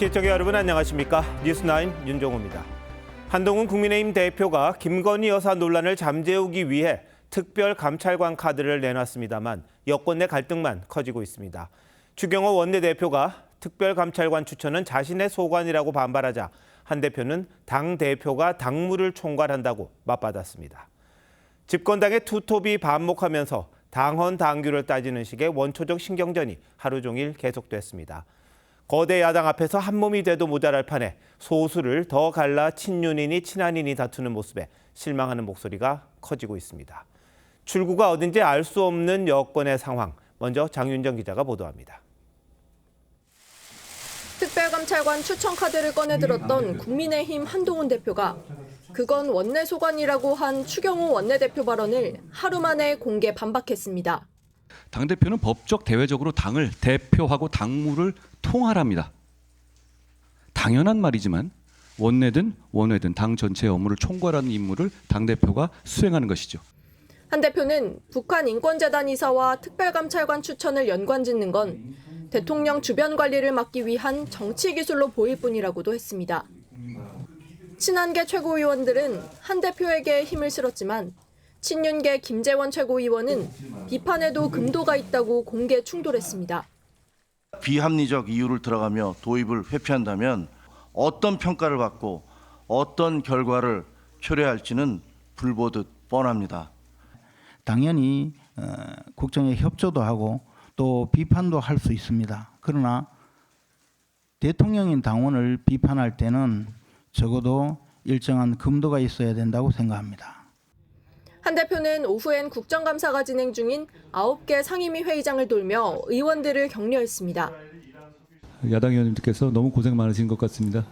시청자 여러분 안녕하십니까? 뉴스9 윤종호입니다. 한동훈 국민의힘 대표가 김건희 여사 논란을 잠재우기 위해 특별감찰관 카드를 내놨습니다만 여권 내 갈등만 커지고 있습니다. 추경호 원내대표가 특별감찰관 추천은 자신의 소관이라고 반발하자 한 대표는 당대표가 당무를 총괄한다고 맞받았습니다. 집권당의 투톱이 반목하면서 당헌 당규를 따지는 식의 원초적 신경전이 하루 종일 계속됐습니다. 거대 야당 앞에서 한 몸이 돼도 모자랄 판에 소수를 더 갈라 친윤이니 친한인이 다투는 모습에 실망하는 목소리가 커지고 있습니다. 출구가 어딘지 알 수 없는 여권의 상황, 먼저 장윤정 기자가 보도합니다. 특별감찰관 추천 카드를 꺼내들었던 국민의힘 한동훈 대표가 그건 원내 소관이라고 한 추경호 원내대표 발언을 하루 만에 공개 반박했습니다. 당대표는 법적 대외적으로 당을 대표하고 당무를 통할합니다. 당연한 말이지만 원내든 원외든 당 전체의 업무를 총괄하는 임무를 당대표가 수행하는 것이죠. 한 대표는 북한 인권재단 이사와 특별감찰관 추천을 연관짓는 건 대통령 주변 관리를 막기 위한 정치 기술로 보일 뿐이라고도 했습니다. 친한계 최고위원들은 한 대표에게 힘을 실었지만 친윤계 김재원 최고위원은 비판에도 금도가 있다고 공개 충돌했습니다. 비합리적 이유를 들어가며 도입을 회피한다면 어떤 평가를 받고 어떤 결과를 초래할지는 불보듯 뻔합니다. 당연히 국정에 협조도 하고 또 비판도 할 수 있습니다. 그러나 대통령인 당원을 비판할 때는 적어도 일정한 금도가 있어야 된다고 생각합니다. 한 대표는 오후엔 국정감사가 진행 중인 9개 상임위 회의장을 돌며 의원들을 격려했습니다. 야당 의원님들께서 너무 고생 많으신 것 같습니다.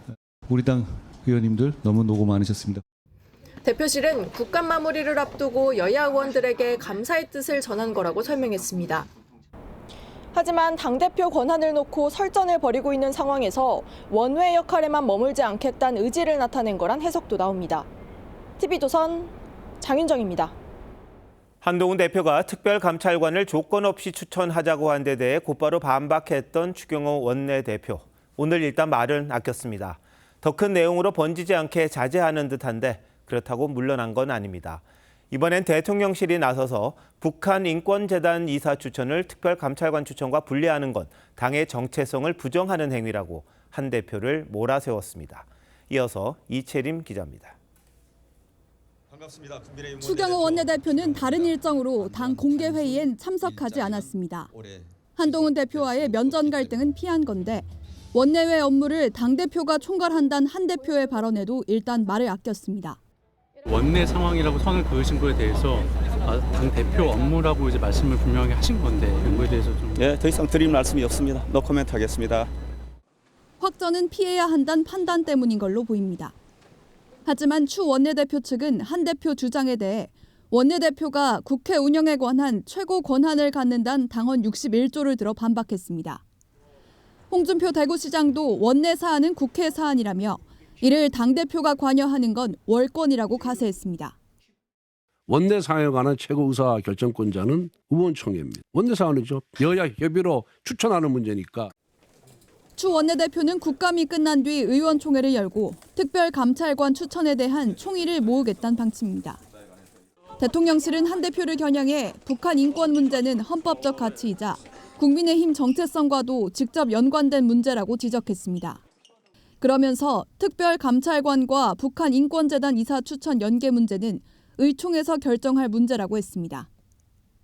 우리 당 의원님들 너무 노고 많으셨습니다. 대표실은 국감 마무리를 앞두고 여야 의원들에게 감사의 뜻을 전한 거라고 설명했습니다. 하지만 당대표 권한을 놓고 설전을 벌이고 있는 상황에서 원외 역할에만 머물지 않겠다는 의지를 나타낸 거란 해석도 나옵니다. TV조선 장윤정입니다. 한동훈 대표가 특별감찰관을 조건 없이 추천하자고 한 데 대해 곧바로 반박했던 추경호 원내대표. 오늘 일단 말은 아꼈습니다. 더 큰 내용으로 번지지 않게 자제하는 듯한데 그렇다고 물러난 건 아닙니다. 이번엔 대통령실이 나서서 북한 인권재단 이사 추천을 특별감찰관 추천과 분리하는 건 당의 정체성을 부정하는 행위라고 한 대표를 몰아세웠습니다. 이어서 이채림 기자입니다. 추경호 원내대표는 다른 일정으로 당 공개회의엔 참석하지 않았습니다. 한동훈 대표와의 면전 갈등은 피한 건데 원내외 업무를 당대표가 총괄한다는 한 대표의 발언에도 일단 말을 아꼈습니다. 원내 상황이라고 선을 그으신 거에 대해서 당 대표 업무라고 이제 말씀을 분명히 하신 건데 이거에 대해서 좀 더 이상 드릴 말씀이 없습니다. 노 코멘트 하겠습니다. 확전은 피해야 한다는 판단 때문인 걸로 보입니다. 하지만 추 원내대표 측은 한 대표 주장에 대해 원내대표가 국회 운영에 관한 최고 권한을 갖는다는 당헌 61조를 들어 반박했습니다. 홍준표 대구시장도 원내 사안은 국회 사안이라며 이를 당대표가 관여하는 건 월권이라고 가세했습니다. 원내 사안에 관한 최고 의사 결정권자는 의원총회입니다. 원내 사안이죠. 여야 협의로 추천하는 문제니까. 추 원내대표는 국감이 끝난 뒤 의원총회를 열고 특별감찰관 추천에 대한 총의를 모으겠다는 방침입니다. 대통령실은 한 대표를 겨냥해 북한 인권 문제는 헌법적 가치이자 국민의힘 정체성과도 직접 연관된 문제라고 지적했습니다. 그러면서 특별감찰관과 북한 인권재단 이사 추천 연계 문제는 의총에서 결정할 문제라고 했습니다.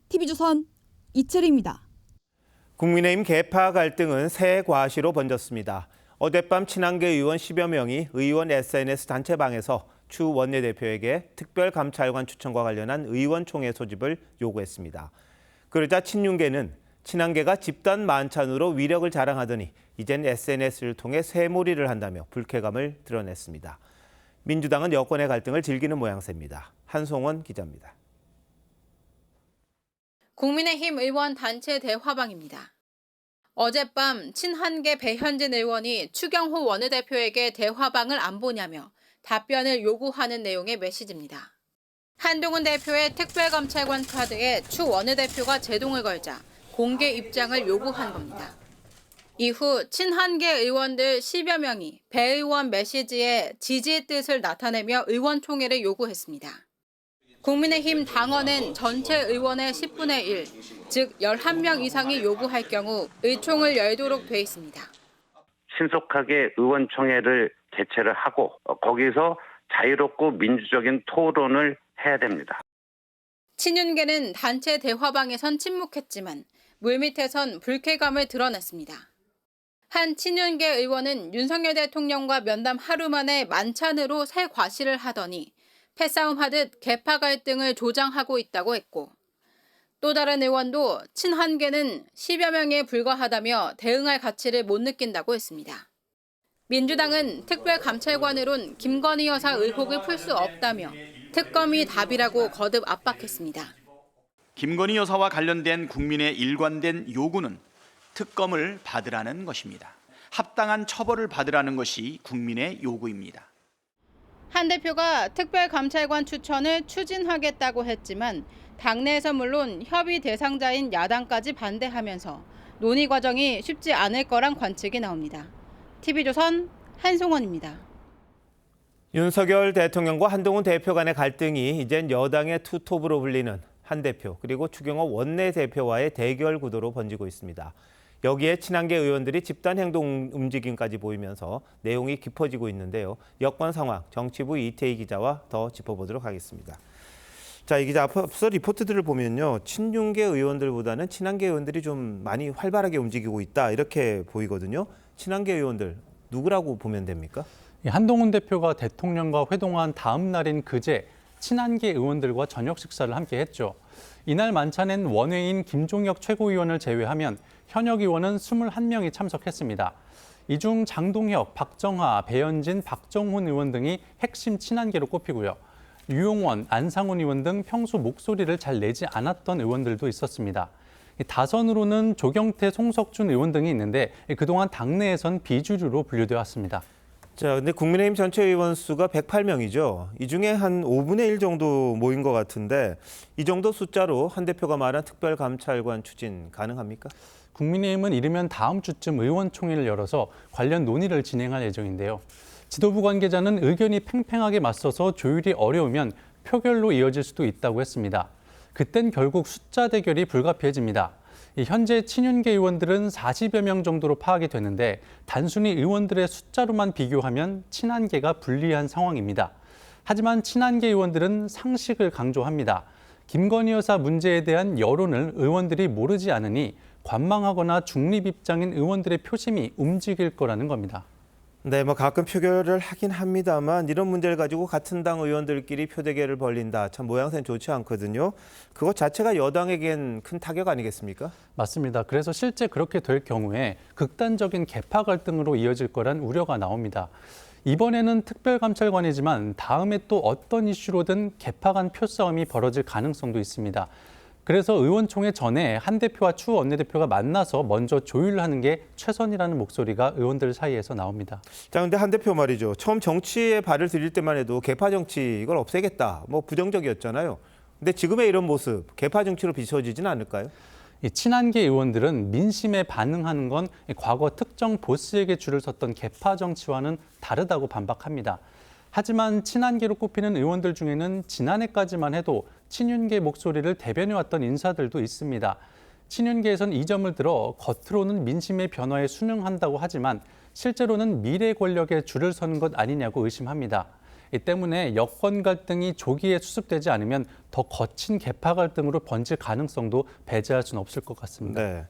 TV조선 이채리입니다. 국민의힘 계파 갈등은 새 과시로 번졌습니다. 어젯밤 친한계 의원 10여 명이 의원 SNS 단체방에서 추 원내대표에게 특별감찰관 추천과 관련한 의원총회 소집을 요구했습니다. 그러자 친윤계는 친한계가 집단 만찬으로 위력을 자랑하더니 이젠 SNS를 통해 쇠몰이를 한다며 불쾌감을 드러냈습니다. 민주당은 여권의 갈등을 즐기는 모양새입니다. 한송원 기자입니다. 국민의힘 의원 단체 대화방입니다. 어젯밤 친한계 배현진 의원이 추경호 원내대표에게 대화방을 안 보냐며 답변을 요구하는 내용의 메시지입니다. 한동훈 대표의 특별감찰관 카드에 추 원내대표가 제동을 걸자 공개 입장을 요구한 겁니다. 이후 친한계 의원들 10여 명이 배 의원 메시지에 지지의 뜻을 나타내며 의원총회를 요구했습니다. 국민의힘 당원은 전체 의원의 10분의 1, 즉 11명 이상이 요구할 경우 의총을 열도록 돼 있습니다. 신속하게 의원총회를 개최를 하고 거기서 자유롭고 민주적인 토론을 해야 됩니다. 친윤계는 단체 대화방에선 침묵했지만 물밑에선 불쾌감을 드러냈습니다. 한 친윤계 의원은 윤석열 대통령과 면담 하루 만에 만찬으로 새 과시를 하더니 패싸움 하듯 계파 갈등을 조장하고 있다고 했고, 또 다른 의원도 친한계는 10여 명에 불과하다며 대응할 가치를 못 느낀다고 했습니다. 민주당은 특별감찰관으론 김건희 여사 의혹을 풀 수 없다며 특검이 답이라고 거듭 압박했습니다. 김건희 여사와 관련된 국민의 일관된 요구는 특검을 받으라는 것입니다. 합당한 처벌을 받으라는 것이 국민의 요구입니다. 한 대표가 특별감찰관 추천을 추진하겠다고 했지만 당내에서 물론 협의 대상자인 야당까지 반대하면서 논의 과정이 쉽지 않을 거란 관측이 나옵니다. TV조선 한송원입니다. 윤석열 대통령과 한동훈 대표 간의 갈등이 이젠 여당의 투톱으로 불리는 한 대표 그리고 추경호 원내대표와의 대결 구도로 번지고 있습니다. 여기에 친한계 의원들이 집단 행동 움직임까지 보이면서 내용이 깊어지고 있는데요. 여권 상황 정치부 이태희 기자와 더 짚어보도록 하겠습니다. 자, 이 기자 앞서 리포트들을 보면요. 친윤계 의원들보다는 친한계 의원들이 좀 많이 활발하게 움직이고 있다 이렇게 보이거든요. 친한계 의원들 누구라고 보면 됩니까? 한동훈 대표가 대통령과 회동한 다음 날인 그제 친한계 의원들과 저녁 식사를 함께 했죠. 이날 만찬엔 원외인 김종혁 최고위원을 제외하면 현역 의원은 21명이 참석했습니다. 이 중 장동혁, 박정하, 배현진, 박정훈 의원 등이 핵심 친한계로 꼽히고요. 유용원, 안상훈 의원 등 평소 목소리를 잘 내지 않았던 의원들도 있었습니다. 다선으로는 조경태, 송석준 의원 등이 있는데 그동안 당내에선 비주류로 분류되어 왔습니다. 자, 근데 국민의힘 전체 의원 수가 108명이죠. 이 중에 한 5분의 1 정도 모인 것 같은데 이 정도 숫자로 한 대표가 말한 특별감찰관 추진 가능합니까? 국민의힘은 이르면 다음 주쯤 의원총회를 열어서 관련 논의를 진행할 예정인데요. 지도부 관계자는 의견이 팽팽하게 맞서서 조율이 어려우면 표결로 이어질 수도 있다고 했습니다. 그땐 결국 숫자 대결이 불가피해집니다. 현재 친윤계 의원들은 40여 명 정도로 파악이 되는데 단순히 의원들의 숫자로만 비교하면 친한계가 불리한 상황입니다. 하지만 친한계 의원들은 상식을 강조합니다. 김건희 여사 문제에 대한 여론을 의원들이 모르지 않으니 관망하거나 중립 입장인 의원들의 표심이 움직일 거라는 겁니다. 네, 가끔 표결을 하긴 합니다만 이런 문제를 가지고 같은 당 의원들끼리 표대결을 벌린다. 참 모양새는 좋지 않거든요. 그것 자체가 여당에겐 큰 타격 아니겠습니까? 맞습니다. 그래서 실제 그렇게 될 경우에 극단적인 계파 갈등으로 이어질 거란 우려가 나옵니다. 이번에는 특별감찰관이지만 다음에 또 어떤 이슈로든 계파 간 표싸움이 벌어질 가능성도 있습니다. 그래서 의원총회 전에 한 대표와 추 원내대표가 만나서 먼저 조율하는 게 최선이라는 목소리가 의원들 사이에서 나옵니다. 자, 근데 한 대표 말이죠. 처음 정치에 발을 들일 때만 해도 계파 정치 이걸 없애겠다. 부정적이었잖아요. 근데 지금의 이런 모습 계파 정치로 비춰지지는 않을까요? 이 친한계 의원들은 민심에 반응하는 건 과거 특정 보스에게 줄을 섰던 계파 정치와는 다르다고 반박합니다. 하지만 친한계로 꼽히는 의원들 중에는 지난해까지만 해도 친윤계 목소리를 대변해왔던 인사들도 있습니다. 친윤계에선 이 점을 들어 겉으로는 민심의 변화에 순응한다고 하지만 실제로는 미래 권력에 줄을 서는 것 아니냐고 의심합니다. 이 때문에 여권 갈등이 조기에 수습되지 않으면 더 거친 계파 갈등으로 번질 가능성도 배제할 수는 없을 것 같습니다. 네.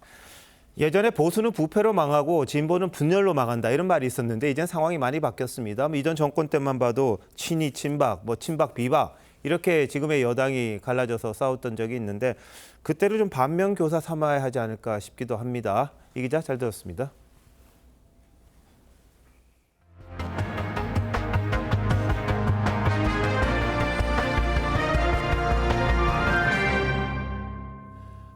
예전에 보수는 부패로 망하고 진보는 분열로 망한다 이런 말이 있었는데 이젠 상황이 많이 바뀌었습니다. 이전 정권 때만 봐도 친이 친박, 친박 비박 이렇게 지금의 여당이 갈라져서 싸웠던 적이 있는데 그때를 좀 반면교사 삼아야 하지 않을까 싶기도 합니다. 이 기자 잘 들었습니다.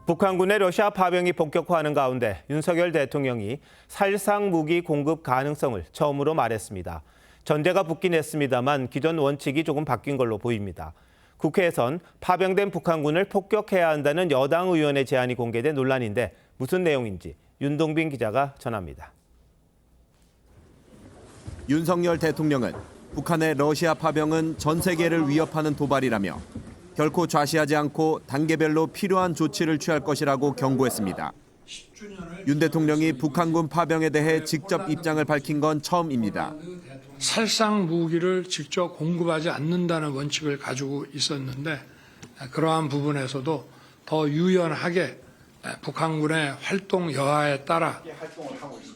북한군의 러시아 파병이 본격화하는 가운데 윤석열 대통령이 살상 무기 공급 가능성을 처음으로 말했습니다. 전제가 붙긴 했습니다만 기존 원칙이 조금 바뀐 걸로 보입니다. 국회에선 파병된 북한군을 폭격해야 한다는 여당 의원의 제안이 공개된 논란인데 무슨 내용인지 윤동빈 기자가 전합니다. 윤석열 대통령은 북한의 러시아 파병은 전 세계를 위협하는 도발이라며 결코 좌시하지 않고 단계별로 필요한 조치를 취할 것이라고 경고했습니다. 윤 대통령이 북한군 파병에 대해 직접 입장을 밝힌 건 처음입니다. 살상 무기를 직접 공급하지 않는다는 원칙을 가지고 있었는데 그러한 부분에서도 더 유연하게 북한군의 활동 여하에 따라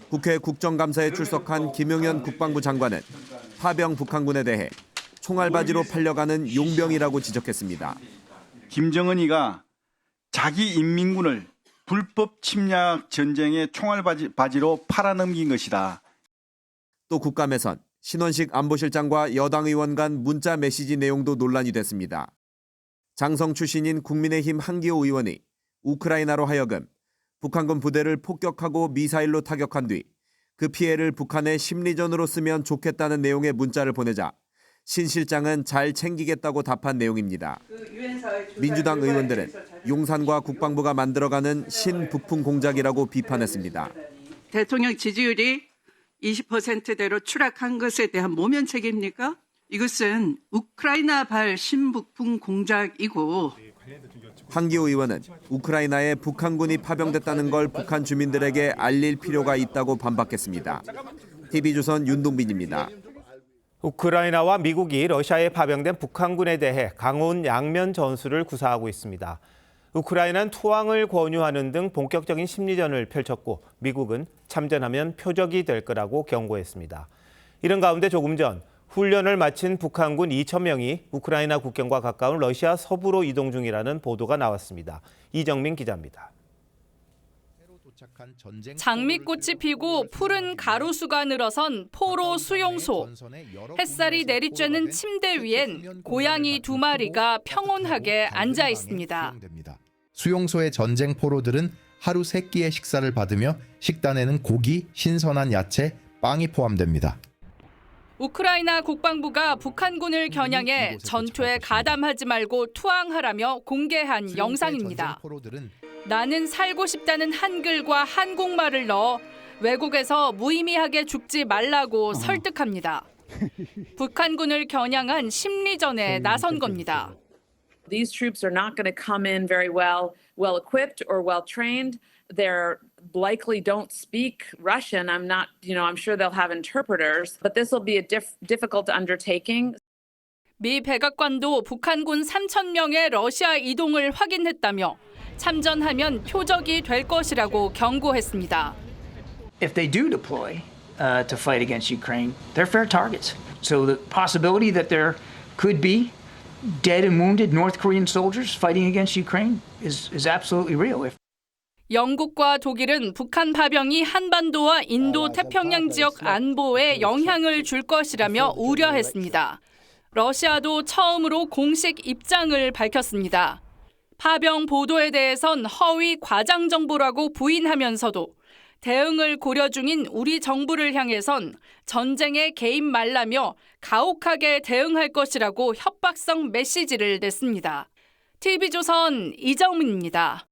국회 국정감사에 출석한 김용현 국방부 장관은 파병 북한군에 대해 총알바지로 팔려가는 용병이라고 지적했습니다. 김정은이가 자기 인민군을 불법 침략 전쟁의 총알바지로 팔아넘긴 것이다. 또 국감에선 신원식 안보실장과 여당 의원 간 문자 메시지 내용도 논란이 됐습니다. 장성 출신인 국민의힘 한기호 의원이 우크라이나로 하여금 북한군 부대를 폭격하고 미사일로 타격한 뒤 그 피해를 북한의 심리전으로 쓰면 좋겠다는 내용의 문자를 보내자 신 실장은 잘 챙기겠다고 답한 내용입니다. 민주당 의원들은 용산과 국방부가 만들어가는 신북풍 공작이라고 비판했습니다. 대통령 지지율이 20%대로 추락한 것에 대한 모면 책입니까? 이것은 우크라이나발 신북풍 공작이고 한기호 의원은 우크라이나에 북한군이 파병됐다는 걸 북한 주민들에게 알릴 필요가 있다고 반박했습니다. TV조선 윤동빈입니다. 우크라이나와 미국이 러시아에 파병된 북한군에 대해 강온 양면 전술을 구사하고 있습니다. 우크라이나는 투항을 권유하는 등 본격적인 심리전을 펼쳤고 미국은 참전하면 표적이 될 거라고 경고했습니다. 이런 가운데 조금 전 훈련을 마친 북한군 2,000명이 우크라이나 국경과 가까운 러시아 서부로 이동 중이라는 보도가 나왔습니다. 이정민 기자입니다. 장미꽃이 피고 푸른 가로수가 늘어선 포로 수용소. 햇살이 내리쬐는 침대 위엔 고양이 2마리가 평온하게 앉아 있습니다. 수용소의 전쟁 포로들은 하루 3끼의 식사를 받으며 식단에는 고기, 신선한 야채, 빵이 포함됩니다. 우크라이나 국방부가 북한군을 겨냥해 전투에 가담하지 말고 투항하라며 공개한 영상입니다. 나는 살고 싶다는 한글과 한국말을 넣어 외국에서 무의미하게 죽지 말라고 설득합니다. 북한군을 겨냥한 심리전에 나선 겁니다. These troops are not going to come in very well equipped or well trained. They're likely don't speak Russian. I'm sure they'll have interpreters, but this will be a difficult undertaking. 미 백악관도 북한군 3,000명의 러시아 이동을 확인했다며 참전하면 표적이 될 것이라고 경고했습니다. If they do deploy to fight against Ukraine, they're fair targets. So the possibility that there could be dead and wounded North Korean soldiers fighting against Ukraine is absolutely real. 영국과 독일은 북한 파병이 한반도와 인도 태평양 지역 안보에 영향을 줄 것이라며 우려했습니다. 러시아도 처음으로 공식 입장을 밝혔습니다. 파병 보도에 대해선 허위 과장 정보라고 부인하면서도 대응을 고려 중인 우리 정부를 향해선 전쟁에 개입 말라며 가혹하게 대응할 것이라고 협박성 메시지를 냈습니다. TV조선 이정민입니다.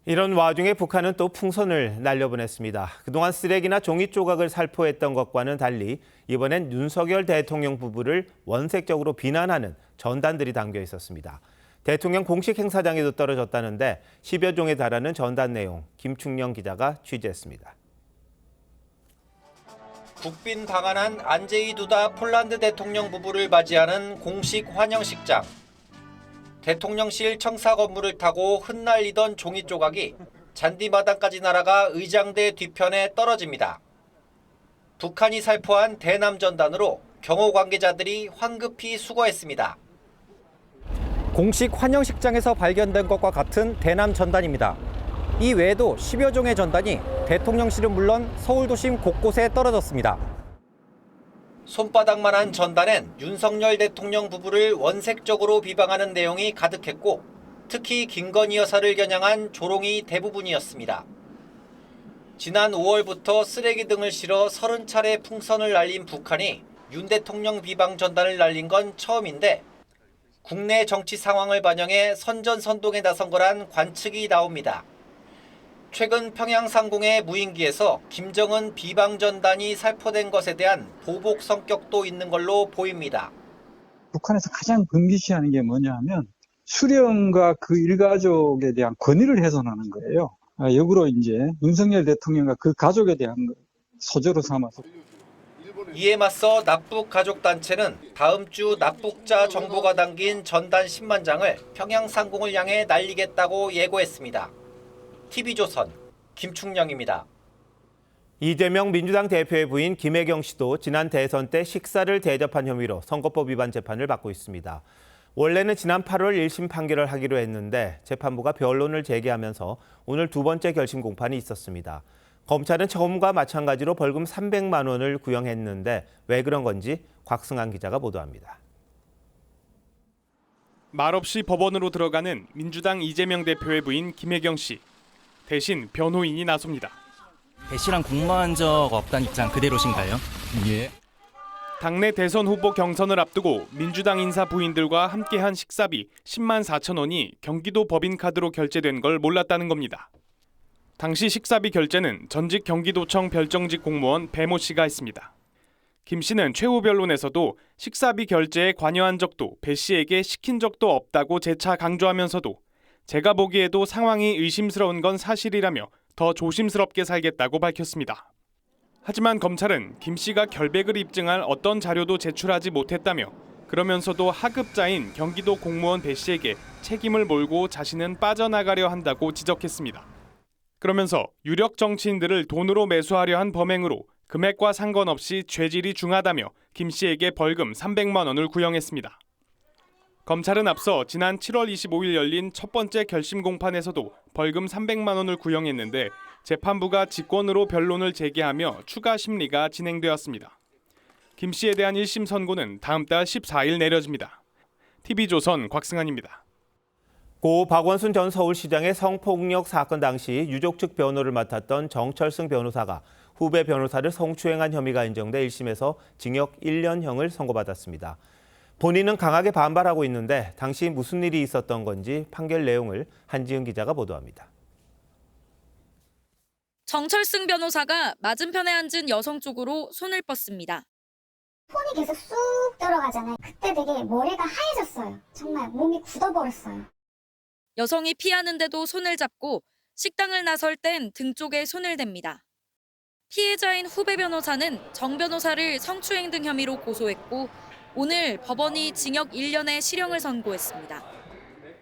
이런 와중에 북한은 또 풍선을 날려보냈습니다. 그동안 쓰레기나 종이 조각을 살포했던 것과는 달리 이번엔 윤석열 대통령 부부를 원색적으로 비난하는 전단들이 담겨 있었습니다. 대통령 공식 행사장에도 떨어졌다는데 10여 종에 달하는 전단 내용, 김충영 기자가 취재했습니다. 국빈 방한한 안제이 두다 폴란드 대통령 부부를 맞이하는 공식 환영식장. 대통령실 청사 건물을 타고 흩날리던 종이 조각이 잔디마당까지 날아가 의장대 뒤편에 떨어집니다. 북한이 살포한 대남 전단으로 경호 관계자들이 황급히 수거했습니다. 공식 환영식장에서 발견된 것과 같은 대남 전단입니다. 이 외에도 10여 종의 전단이 대통령실은 물론 서울 도심 곳곳에 떨어졌습니다. 손바닥만한 전단엔 윤석열 대통령 부부를 원색적으로 비방하는 내용이 가득했고 특히 김건희 여사를 겨냥한 조롱이 대부분이었습니다. 지난 5월부터 쓰레기 등을 실어 30차례 풍선을 날린 북한이 윤 대통령 비방 전단을 날린 건 처음인데 국내 정치 상황을 반영해 선전선동에 나선 거란 관측이 나옵니다. 최근 평양 상공의 무인기에서 김정은 비방전단이 살포된 것에 대한 보복 성격도 있는 걸로 보입니다. 북한에서 가장 금기시하는 게 뭐냐 하면 수령과 그 일가족에 대한 권위를 훼손하는 거예요. 역으로 이제 윤석열 대통령과 그 가족에 대한 소재로 삼아서. 이에 맞서 납북가족단체는 다음 주 납북자 정보가 담긴 전단 10만 장을 평양 상공을 향해 날리겠다고 예고했습니다. TV조선 김충영입니다. 이재명 민주당 대표의 부인 김혜경 씨도 지난 대선 때 식사를 대접한 혐의로 선거법 위반 재판을 받고 있습니다. 원래는 지난 8월 1심 판결을 하기로 했는데 재판부가 변론을 제기하면서 오늘 두 번째 결심 공판이 있었습니다. 검찰은 처음과 마찬가지로 벌금 300만 원을 구형했는데 왜 그런 건지 곽승환 기자가 보도합니다. 말없이 법원으로 들어가는 민주당 이재명 대표의 부인 김혜경 씨. 대신 변호인이 나섭니다. 배 씨랑 공모한 적 없다는 입장 그대로신가요? 예. 당내 대선 후보 경선을 앞두고 민주당 인사 부인들과 함께한 식사비 10만 4천 원이 경기도 법인카드로 결제된 걸 몰랐다는 겁니다. 당시 식사비 결제는 전직 경기도청 별정직 공무원 배모 씨가 했습니다. 김 씨는 최후 변론에서도 식사비 결제에 관여한 적도 배 씨에게 시킨 적도 없다고 재차 강조하면서도 제가 보기에도 상황이 의심스러운 건 사실이라며 더 조심스럽게 살겠다고 밝혔습니다. 하지만 검찰은 김 씨가 결백을 입증할 어떤 자료도 제출하지 못했다며 그러면서도 하급자인 경기도 공무원 배 씨에게 책임을 몰고 자신은 빠져나가려 한다고 지적했습니다. 그러면서 유력 정치인들을 돈으로 매수하려 한 범행으로 금액과 상관없이 죄질이 중하다며 김 씨에게 벌금 300만 원을 구형했습니다. 검찰은 앞서 지난 7월 25일 열린 첫 번째 결심 공판에서도 벌금 300만 원을 구형했는데 재판부가 직권으로 변론을 제기하며 추가 심리가 진행되었습니다. 김 씨에 대한 1심 선고는 다음 달 14일 내려집니다. TV조선 곽승환입니다. 고 박원순 전 서울시장의 성폭력 사건 당시 유족 측 변호를 맡았던 정철승 변호사가 후배 변호사를 성추행한 혐의가 인정돼 1심에서 징역 1년형을 선고받았습니다. 본인은 강하게 반발하고 있는데 당시 무슨 일이 있었던 건지 판결 내용을 한지은 기자가 보도합니다. 정철승 변호사가 맞은편에 앉은 여성 쪽으로 손을 뻗습니다. 폰이 계속 쑥 들어가잖아요. 그때 되게 머리가 하얘졌어요. 정말 몸이 굳어버렸어요. 여성이 피하는데도 손을 잡고 식당을 나설 땐 등 쪽에 손을 댑니다. 피해자인 후배 변호사는 정 변호사를 성추행 등 혐의로 고소했고 오늘 법원이 징역 1년의 실형을 선고했습니다.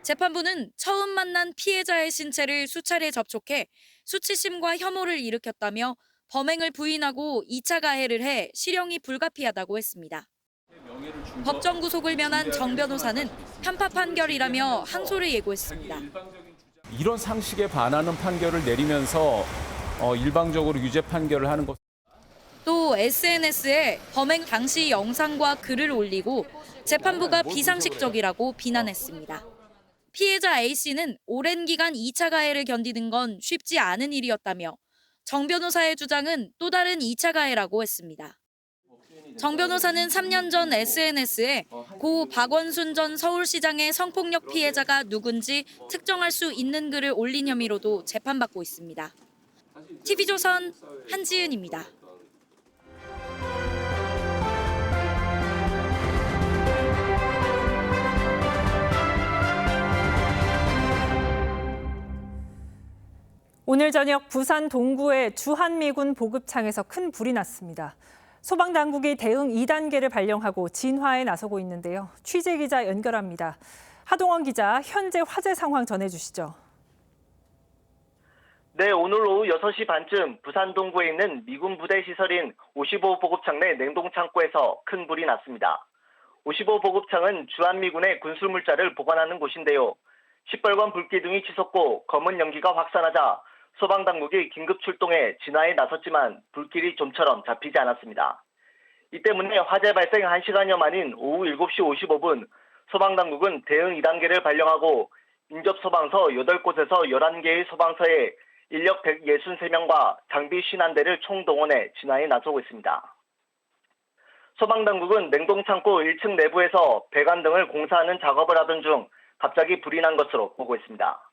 재판부는 처음 만난 피해자의 신체를 수차례 접촉해 수치심과 혐오를 일으켰다며 범행을 부인하고 2차 가해를 해 실형이 불가피하다고 했습니다. 법정 구속을 면한 정 변호사는 편파 판결이라며 항소를 예고했습니다. 이런 상식에 반하는 판결을 내리면서 일방적으로 유죄 판결을 하는 것. 또 SNS에 범행 당시 영상과 글을 올리고 재판부가 비상식적이라고 비난했습니다. 피해자 A씨는 오랜 기간 2차 가해를 견디는 건 쉽지 않은 일이었다며 정 변호사의 주장은 또 다른 2차 가해라고 했습니다. 정 변호사는 3년 전 SNS에 고 박원순 전 서울시장의 성폭력 피해자가 누군지 특정할 수 있는 글을 올린 혐의로도 재판받고 있습니다. TV조선 한지은입니다. 오늘 저녁 부산 동구의 주한미군 보급창에서 큰 불이 났습니다. 소방당국이 대응 2단계를 발령하고 진화에 나서고 있는데요. 취재기자 연결합니다. 하동원 기자, 현재 화재 상황 전해주시죠. 네, 오늘 오후 6시 반쯤 부산 동구에 있는 미군 부대 시설인 55 보급창 내 냉동창고에서 큰 불이 났습니다. 55 보급창은 주한미군의 군수물자를 보관하는 곳인데요. 시뻘건 불기둥이 치솟고 검은 연기가 확산하자 소방당국이 긴급 출동해 진화에 나섰지만 불길이 좀처럼 잡히지 않았습니다. 이 때문에 화재 발생 1시간여 만인 오후 7시 55분 소방당국은 대응 2단계를 발령하고 인접소방서 8곳에서 11개의 소방서에 인력 163명과 장비 50대를 총동원해 진화에 나서고 있습니다. 소방당국은 냉동창고 1층 내부에서 배관 등을 공사하는 작업을 하던 중 갑자기 불이 난 것으로 보고 있습니다.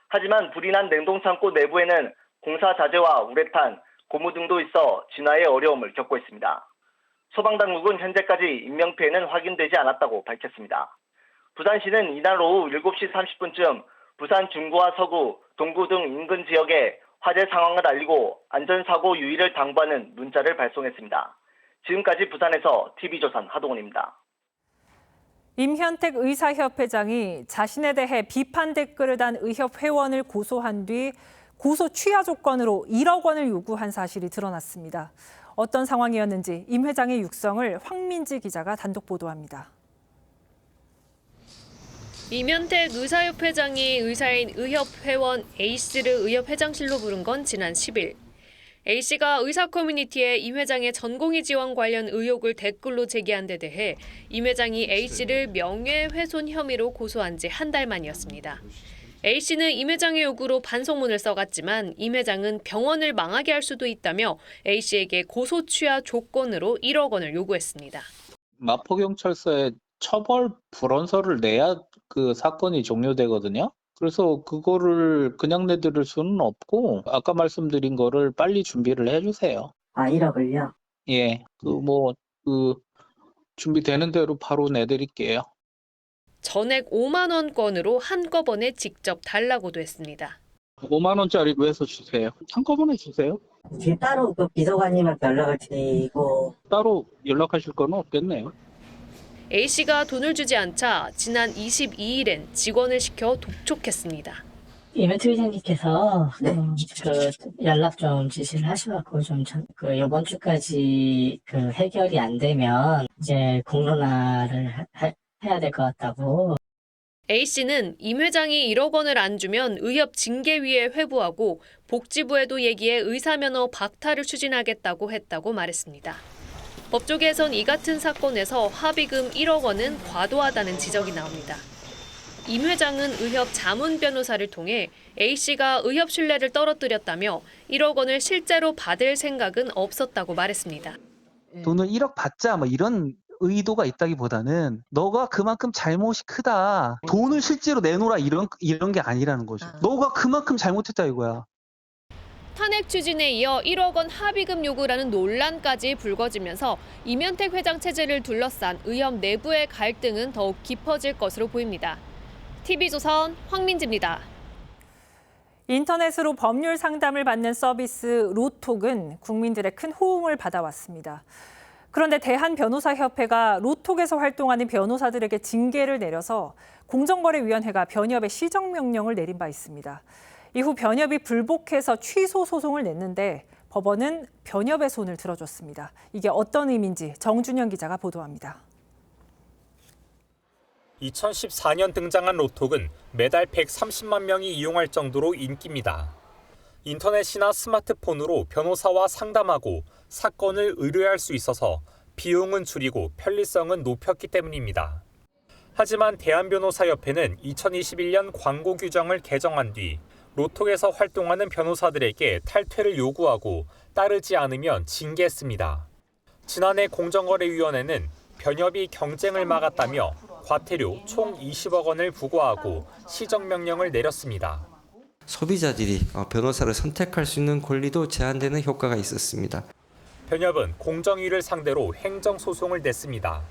하지만 불이 난 냉동창고 내부에는 공사 자재와 우레탄, 고무 등도 있어 진화에 어려움을 겪고 있습니다. 소방당국은 현재까지 인명피해는 확인되지 않았다고 밝혔습니다. 부산시는 이날 오후 7시 30분쯤 부산 중구와 서구, 동구 등 인근 지역에 화재 상황을 알리고 안전사고 유의를 당부하는 문자를 발송했습니다. 지금까지 부산에서 TV조선 하동훈입니다. 임현택 의사협회장이 자신에 대해 비판 댓글을 단 의협 회원을 고소한 뒤 고소 취하 조건으로 1억 원을 요구한 사실이 드러났습니다. 어떤 상황이었는지 임 회장의 육성을 황민지 기자가 단독 보도합니다. 임현택 의사협회장이 의사인 의협 회원 A씨를 의협 회장실로 부른 건 지난 10일. A씨가 의사 커뮤니티에 임 회장의 전공의 지원 관련 의혹을 댓글로 제기한 데 대해 임 회장이 A씨를 명예훼손 혐의로 고소한 지 한 달 만이었습니다. A씨는 임 회장의 요구로 반성문을 써갔지만 임 회장은 병원을 망하게 할 수도 있다며 A씨에게 고소 취하 조건으로 1억 원을 요구했습니다. 마포경찰서에 처벌 불원서를 내야 그 사건이 종료되거든요. 그래서 그거를 그냥 내드릴 수는 없고 아까 말씀드린 거를 빨리 준비를 해주세요. 아, 1억을요? 예, 준비되는 대로 바로 내드릴게요. 전액 5만 원권으로 한꺼번에 직접 달라고도 했습니다. 5만 원짜리로 해서 주세요. 한꺼번에 주세요. 따로 그 비서관님한테 연락을 드리고 따로 연락하실 건 없겠네요. A씨가 돈을 주지 않자 지난 22일엔 직원을 시켜 독촉했습니다. 임현택 회장님께서 그 연락 좀 지시를 하셔갖고 좀 이번 주까지 그 해결이 안 되면 이제 공론화를 해야 될 것 같다고. A씨는 임 회장이 1억 원을 안 주면 의협 징계위에 회부하고 복지부에도 얘기해 의사면허 박탈을 추진하겠다고 했다고 말했습니다. 법조계에선 이 같은 사건에서 합의금 1억 원은 과도하다는 지적이 나옵니다. 임 회장은 의협 자문 변호사를 통해 A씨가 의협 신뢰를 떨어뜨렸다며 1억 원을 실제로 받을 생각은 없었다고 말했습니다. 돈을 1억 받자 뭐 이런 의도가 있다기보다는 너가 그만큼 잘못이 크다. 돈을 실제로 내놓으라 이런 게 아니라는 거죠. 너가 그만큼 잘못했다 이거야. 탄핵 추진에 이어 1억 원 합의금 요구라는 논란까지 불거지면서 임현택 회장 체제를 둘러싼 의협 내부의 갈등은 더욱 깊어질 것으로 보입니다. TV조선 황민지입니다. 인터넷으로 법률 상담을 받는 서비스 로톡은 국민들의 큰 호응을 받아왔습니다. 그런데 대한변호사협회가 로톡에서 활동하는 변호사들에게 징계를 내려서 공정거래위원회가 변협에 시정명령을 내린 바 있습니다. 이후 변협이 불복해서 취소 소송을 냈는데 법원은 변협의 손을 들어줬습니다. 이게 어떤 의미인지 정준영 기자가 보도합니다. 2014년 등장한 로톡은 매달 130만 명이 이용할 정도로 인기입니다. 인터넷이나 스마트폰으로 변호사와 상담하고 사건을 의뢰할 수 있어서 비용은 줄이고 편리성은 높였기 때문입니다. 하지만 대한변호사협회는 2021년 광고 규정을 개정한 뒤 로톡에서 활동하는 변호사들에게 탈퇴를 요구하고 따르지 않으면 징계했습니다. 지난해 공정거래위원회는 변협이 경쟁을 막았다며 과태료 총 20억 원을 부과하고 시정명령을 내렸습니다. 소비자들이 변호사를 선택할 수 있는 권리도 제한되는 효과가 있었습니다. 변협은 공정위를 상대로 행정소송을 냈습니다.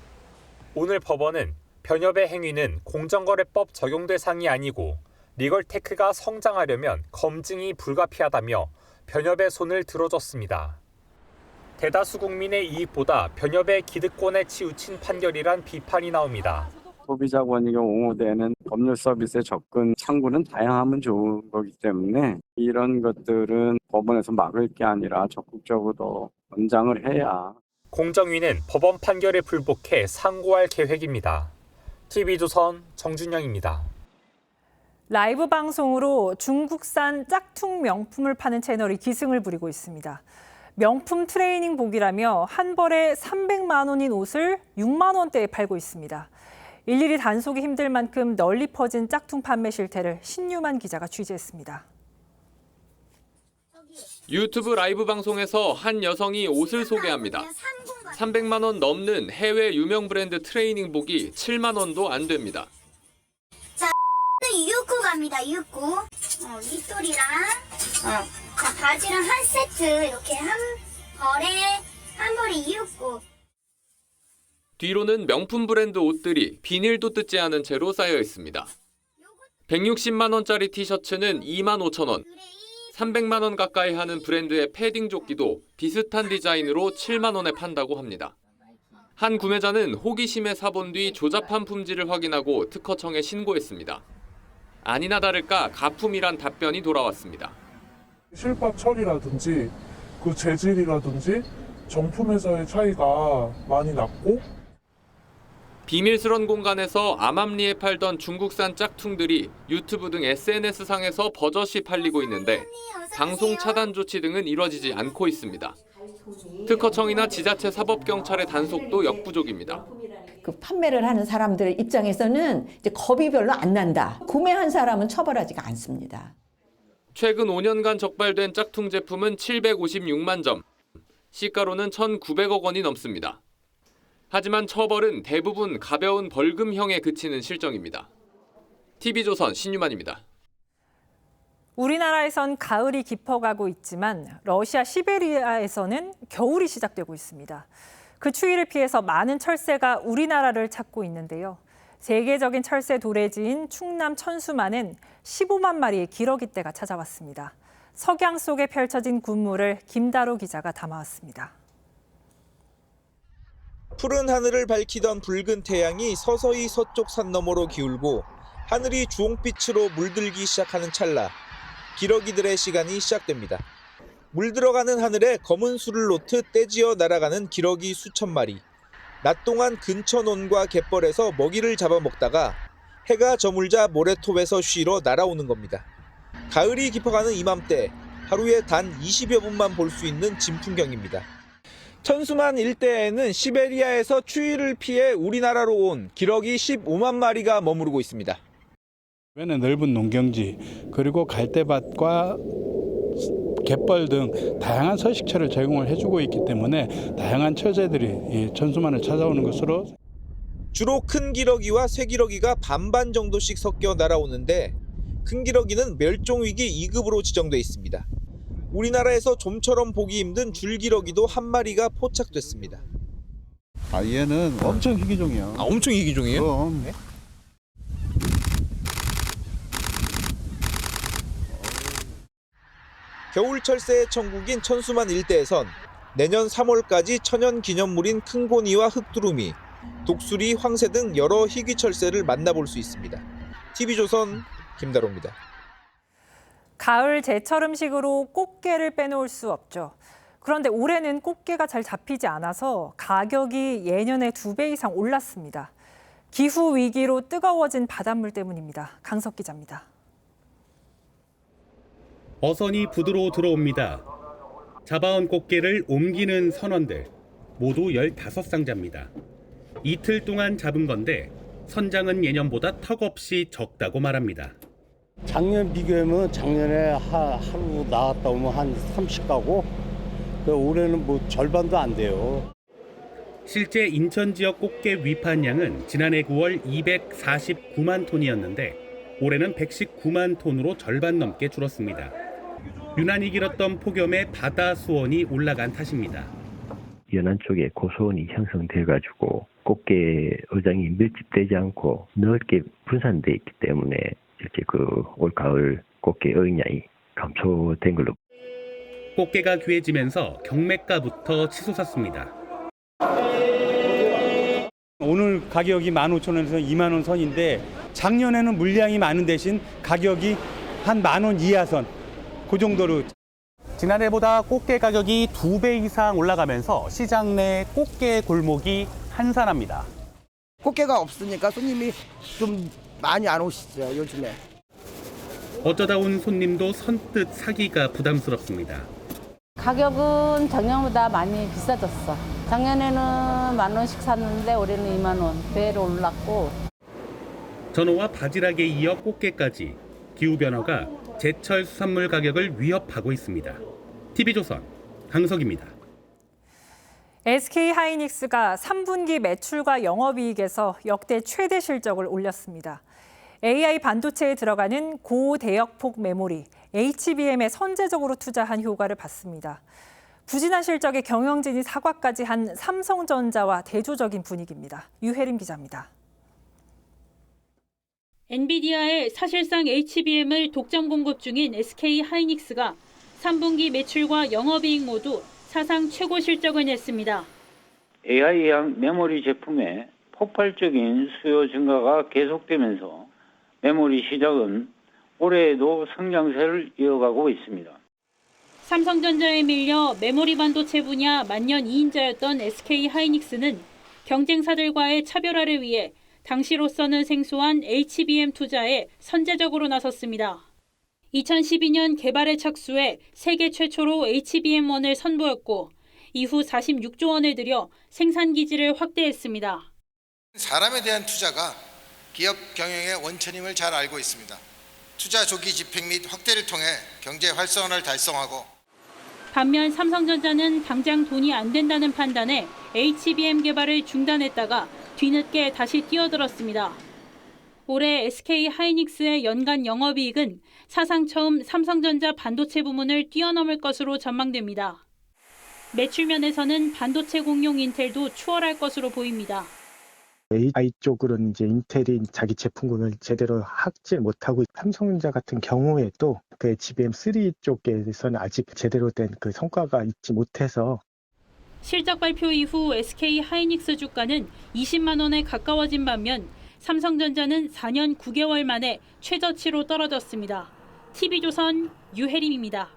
오늘 법원은 변협의 행위는 공정거래법 적용 대상이 아니고 리걸테크가 성장하려면 검증이 불가피하다며 변협의 손을 들어줬습니다. 대다수 국민의 이익보다 변협의 기득권에 치우친 판결이란 비판이 나옵니다. 소비자 권익에 옹호되는 법률 서비스의 접근 창구는 다양하면 좋은 거기 때문에 이런 것들은 법원에서 막을 게 아니라 적극적으로 권장을 해야. 공정위는 법원 판결에 불복해 상고할 계획입니다. TV조선 정준영입니다. 라이브 방송으로 중국산 짝퉁 명품을 파는 채널이 기승을 부리고 있습니다. 명품 트레이닝복이라며 한 벌에 300만 원인 옷을 6만 원대에 팔고 있습니다. 일일이 단속이 힘들 만큼 널리 퍼진 짝퉁 판매 실태를 신유만 기자가 취재했습니다. 유튜브 라이브 방송에서 한 여성이 옷을 소개합니다. 300만 원 넘는 해외 유명 브랜드 트레이닝복이 7만 원도 안 됩니다. 자, 6구 갑니다. 6구. 윗돌이랑 자, 바지랑 한 세트 이렇게 한 벌에 이윽고. 뒤로는 명품 브랜드 옷들이 비닐도 뜯지 않은 채로 쌓여 있습니다. 160만 원짜리 티셔츠는 2만 5천 원, 300만 원 가까이 하는 브랜드의 패딩 조끼도 비슷한 디자인으로 7만 원에 판다고 합니다. 한 구매자는 호기심에 사본 뒤 조잡한 품질을 확인하고 특허청에 신고했습니다. 아니나 다를까 가품이란 답변이 돌아왔습니다. 실밥 처리라든지 그 재질이라든지 정품에서의 차이가 많이 났고, 비밀스런 공간에서 암암리에 팔던 중국산 짝퉁들이 유튜브 등 SNS상에서 버젓이 팔리고 있는데 방송 차단 조치 등은 이뤄지지 않고 있습니다. 특허청이나 지자체 사법경찰의 단속도 역부족입니다. 그 판매를 하는 사람들 입장에서는 이제 겁이 별로 안 난다. 구매한 사람은 처벌하지가 않습니다. 최근 5년간 적발된 짝퉁 제품은 756만 점, 시가로는 1,900억 원이 넘습니다. 하지만 처벌은 대부분 가벼운 벌금형에 그치는 실정입니다. TV조선 신유만입니다. 우리나라에선 가을이 깊어가고 있지만 러시아 시베리아에서는 겨울이 시작되고 있습니다. 그 추위를 피해서 많은 철새가 우리나라를 찾고 있는데요. 세계적인 철새 도래지인 충남 천수만은 15만 마리의 기러기떼가 찾아왔습니다. 석양 속에 펼쳐진 군무를 김다로 기자가 담아왔습니다. 푸른 하늘을 밝히던 붉은 태양이 서서히 서쪽 산 너머로 기울고 하늘이 주홍빛으로 물들기 시작하는 찰나 기러기들의 시간이 시작됩니다. 물들어가는 하늘에 검은 술을 놓듯 떼지어 날아가는 기러기 수천 마리. 낮 동안 근처 논과 갯벌에서 먹이를 잡아먹다가 해가 저물자 모래톱에서 쉬러 날아오는 겁니다. 가을이 깊어가는 이맘때 하루에 단 20여 분만 볼 수 있는 진풍경입니다. 천수만 일대에는 시베리아에서 추위를 피해 우리나라로 온 기러기 15만 마리가 머무르고 있습니다. 주변에 넓은 농경지 그리고 갈대밭과 갯벌 등 다양한 서식처를 제공을 해주고 있기 때문에 다양한 철새들이 천수만을 찾아오는 것으로. 주로 큰 기러기와 쇠기러기가 반반 정도씩 섞여 날아오는데 큰 기러기는 멸종위기 2급으로 지정돼 있습니다. 우리나라에서 좀처럼 보기 힘든 줄기러기도 한 마리가 포착됐습니다. 얘는 엄청 희귀종이야. 엄청 희귀종이에요? 그럼. 네? 겨울 철새의 천국인 천수만 일대에선 내년 3월까지 천연 기념물인 큰고니와 흑두루미, 독수리, 황새 등 여러 희귀 철새를 만나볼 수 있습니다. TV조선 김다로입니다. 가을 제철 음식으로 꽃게를 빼놓을 수 없죠. 그런데 올해는 꽃게가 잘 잡히지 않아서 가격이 예년의 2배 이상 올랐습니다. 기후 위기로 뜨거워진 바닷물 때문입니다. 강석 기자입니다. 어선이 부두로 들어옵니다. 잡아온 꽃게를 옮기는 선원들, 모두 15상자입니다. 이틀 동안 잡은 건데 선장은 예년보다 턱없이 적다고 말합니다. 작년 비교하면 작년에 하루 나갔다 오면 한 30가고 올해는 뭐 절반도 안 돼요. 실제 인천 지역 꽃게 위판량은 지난해 9월 249만 톤이었는데 올해는 119만 톤으로 절반 넘게 줄었습니다. 유난히 길었던 폭염에 바다 수온이 올라간 탓입니다. 연안 쪽에 고수온이 형성돼가지고 꽃게 어장이 밀집되지 않고 넓게 분산돼 있기 때문에 이렇게 올 가을 꽃게 어획량이 감소된 걸로. 꽃게가 귀해지면서 경매가부터 치솟았습니다. 오늘 가격이 15,000원에서 2만 원 선인데 작년에는 물량이 많은 대신 가격이 한 10,000원 이하 선, 그 정도로. 지난해보다 꽃게 가격이 2배 이상 올라가면서 시장 내 꽃게 골목이 한산합니다. 꽃게가 없으니까 손님이 좀 많이 안 오시죠, 요즘에. 어쩌다 온 손님도 선뜻 사기가 부담스럽습니다. 가격은 작년보다 많이 비싸졌어. 작년에는 10,000원씩 샀는데 올해는 2만 원, 배로 올랐고. 전어와 바지락에 이어 꽃게까지 기후변화가 제철 수산물 가격을 위협하고 있습니다. TV조선 강석입니다. SK하이닉스가 3분기 매출과 영업이익에서 역대 최대 실적을 올렸습니다. AI 반도체에 들어가는 고대역폭 메모리 HBM에 선제적으로 투자한 효과를 봤습니다. 부진한 실적에 경영진이 사과까지 한 삼성전자와 대조적인 분위기입니다. 유혜림 기자입니다. 엔비디아에 사실상 HBM을 독점 공급 중인 SK 하이닉스가 3분기 매출과 영업이익 모두 사상 최고 실적을 냈습니다. AI향 메모리 제품의 폭발적인 수요 증가가 계속되면서 메모리 시장은 올해에도 성장세를 이어가고 있습니다. 삼성전자에 밀려 메모리 반도체 분야 만년 2인자였던 SK 하이닉스는 경쟁사들과의 차별화를 위해 당시로서는 생소한 HBM 투자에 선제적으로 나섰습니다. 2012년 개발에 착수해 세계 최초로 HBM1을 선보였고 이후 46조 원을 들여 생산 기지를 확대했습니다. 사람에 대한 투자가 기업 경영의 원천임을 잘 알고 있습니다. 투자 조기 집행 및 확대를 통해 경제 활성화를 달성하고 반면 삼성전자는 당장 돈이 안 된다는 판단에 HBM 개발을 중단했다가 뒤늦게 다시 뛰어들었습니다. 올해 SK 하이닉스의 연간 영업이익은 사상 처음 삼성전자 반도체 부문을 뛰어넘을 것으로 전망됩니다. 매출 면에서는 반도체 공룡 인텔도 추월할 것으로 보입니다. AI 쪽으로는 이제 인텔이 자기 제품군을 제대로 확질 못하고 삼성전자 같은 경우에도 그 HBM3 쪽에서는 아직 제대로 된 그 성과가 있지 못해서 실적 발표 이후 SK 하이닉스 주가는 20만 원에 가까워진 반면 삼성전자는 4년 9개월 만에 최저치로 떨어졌습니다. TV조선 유혜림입니다.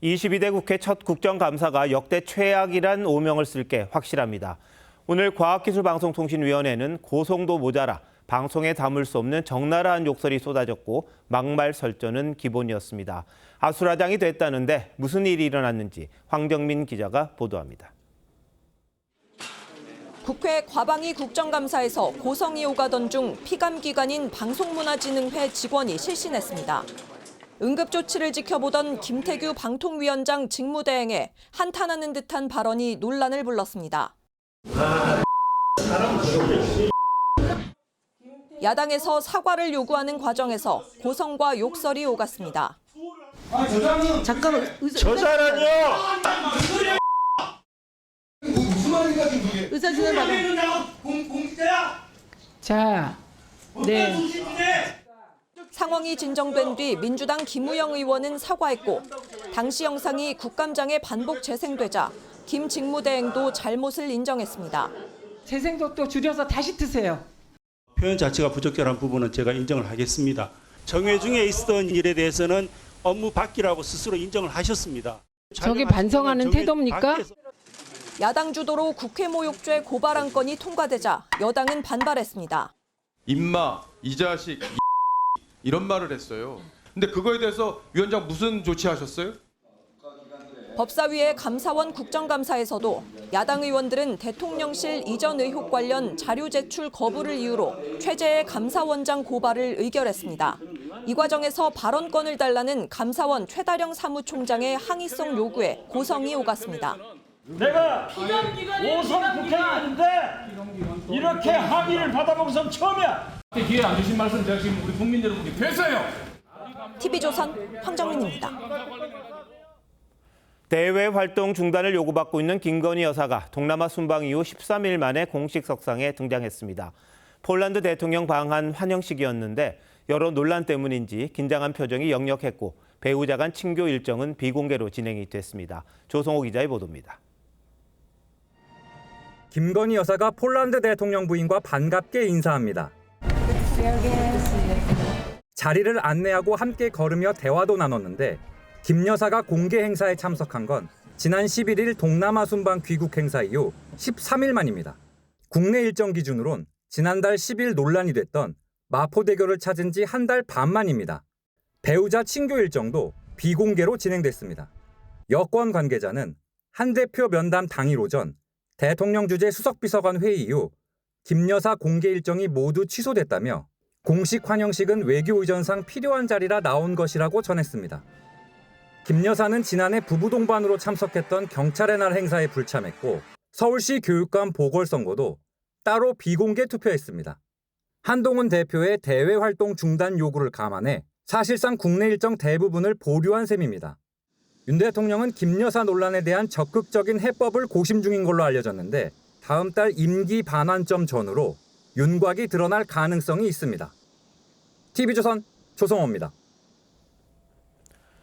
22대 국회 첫 국정감사가 역대 최악이란 오명을 쓸 게 확실합니다. 오늘 과학기술방송통신위원회는 고성도 모자라 방송에 담을 수 없는 적나라한 욕설이 쏟아졌고 막말 설전은 기본이었습니다. 아수라장이 됐다는데 무슨 일이 일어났는지 황정민 기자가 보도합니다. 국회 과방위 국정감사에서 고성이 오가던 중 피감기관인 방송문화진흥회 직원이 실신했습니다. 응급조치를 지켜보던 김태규 방통위원장 직무대행에 한탄하는 듯한 발언이 논란을 불렀습니다. 야당에서 사과를 요구하는 과정에서 고성과 욕설이 오갔습니다. 잠깐만, 저 사람이요! 무슨 말인가 그게? 의사 진행받아. 자, 네. 상황이 진정된 뒤 민주당 김우영 의원은 사과했고 당시 영상이 국감장에 반복 재생되자 김 직무대행도 잘못을 인정했습니다. 재생도 줄여서 다시 트세요. 표현 자체가 부적절한 부분은 제가 인정을 하겠습니다. 정회 중에 있었던 일에 대해서는 업무 바뀌라고 스스로 인정을 하셨습니다. 저게 반성하는 태도입니까? 야당 주도로 국회 모욕죄 고발 안건이 통과되자 여당은 반발했습니다. 임마, 이 자식, 이런 말을 했어요. 근데 그거에 대해서 위원장 무슨 조치하셨어요? 법사위의 감사원 국정감사에서도 야당 의원들은 대통령실 이전 의혹 관련 자료 제출 거부를 이유로 최재해 감사원장 고발을 의결했습니다. 이 과정에서 발언권을 달라는 감사원 최다령 사무총장의 항의성 요구에 고성이 오갔습니다. 내가 5선 국회의원인데 이렇게 항의를 받아보고선 처음이야. 기회 안 주신 말씀 제가 지금 우리 국민 여러분께 됐어요. TV조선 황정민입니다. 대외 활동 중단을 요구받고 있는 김건희 여사가 동남아 순방 이후 13일 만에 공식 석상에 등장했습니다. 폴란드 대통령 방한 환영식이었는데 여러 논란 때문인지 긴장한 표정이 역력했고 배우자 간 친교 일정은 비공개로 진행이 됐습니다. 조성호 기자의 보도입니다. 김건희 여사가 폴란드 대통령 부인과 반갑게 인사합니다. 자리를 안내하고 함께 걸으며 대화도 나눴는데 김 여사가 공개 행사에 참석한 건 지난 11일 동남아 순방 귀국 행사 이후 13일 만입니다. 국내 일정 기준으론 지난달 10일 논란이 됐던 마포대교를 찾은 지 한 달 반 만입니다. 배우자 친교 일정도 비공개로 진행됐습니다. 여권 관계자는 한 대표 면담 당일 오전 대통령 주재 수석비서관 회의 이후 김 여사 공개 일정이 모두 취소됐다며 공식 환영식은 외교 의전상 필요한 자리라 나온 것이라고 전했습니다. 김 여사는 지난해 부부 동반으로 참석했던 경찰의 날 행사에 불참했고 서울시 교육감 보궐선거도 따로 비공개 투표했습니다. 한동훈 대표의 대외 활동 중단 요구를 감안해 사실상 국내 일정 대부분을 보류한 셈입니다. 윤 대통령은 김 여사 논란에 대한 적극적인 해법을 고심 중인 걸로 알려졌는데 다음 달 임기 반환점 전후로 윤곽이 드러날 가능성이 있습니다. TV조선 조성호입니다.